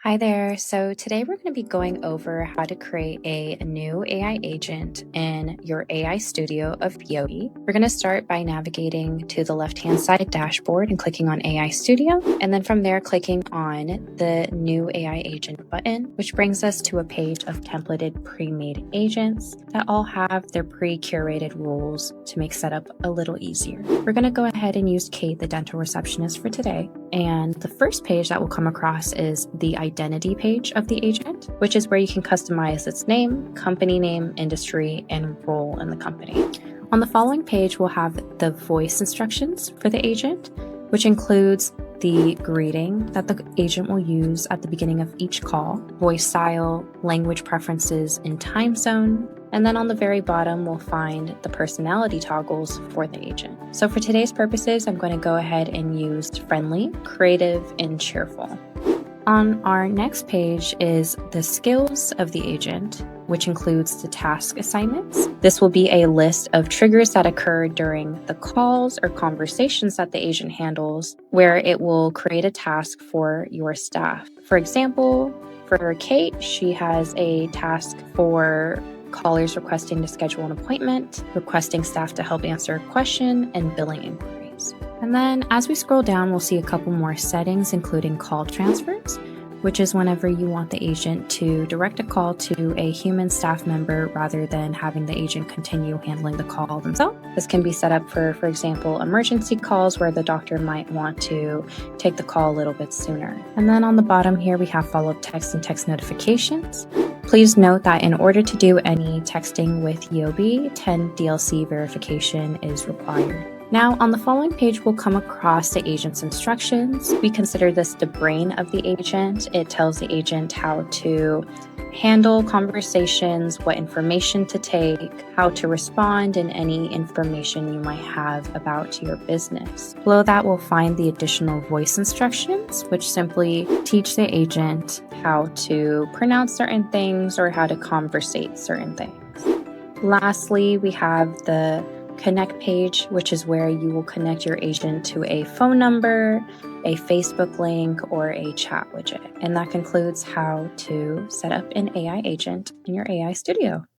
Hi there. So today we're going to be going over how to create a new AI agent in your AI studio of Yobi. We're going to start by navigating to the left-hand side dashboard and clicking on AI Studio. And then from there, clicking on the new AI agent button, which brings us to a page of templated pre-made agents that all have their pre-curated rules to make setup a little easier. We're going to go ahead and use Kate, the dental receptionist, for today. And the first page that we'll come across is the identity page of the agent, which is where you can customize its name, company name, industry, and role in the company. On the following page, we'll have the voice instructions for the agent, which includes the greeting that the agent will use at the beginning of each call, voice style, language preferences, and time zone. And then on the very bottom, we'll find the personality toggles for the agent. So for today's purposes, I'm going to go ahead and use friendly, creative, and cheerful. On our next page is the skills of the agent, which includes the task assignments. This will be a list of triggers that occur during the calls or conversations that the agent handles, where it will create a task for your staff. For example, for Kate, she has a task for callers requesting to schedule an appointment, requesting staff to help answer a question, and billing inquiries. And then as we scroll down, we'll see a couple more settings, including call transfers, which is whenever you want the agent to direct a call to a human staff member rather than having the agent continue handling the call themselves. This can be set up for example, emergency calls where the doctor might want to take the call a little bit sooner. And then on the bottom here, we have follow-up text and text notifications. Please note that in order to do any texting with Yobi, 10 DLC verification is required. Now, on the following page, we'll come across the agent's instructions. We consider this the brain of the agent. It tells the agent how to handle conversations, what information to take, how to respond, and any information you might have about your business. Below that, we'll find the additional voice instructions, which simply teach the agent how to pronounce certain things or how to conversate certain things. Lastly, we have the Connect page, which is where you will connect your agent to a phone number, a Facebook link, or a chat widget. And that concludes how to set up an AI agent in your AI studio.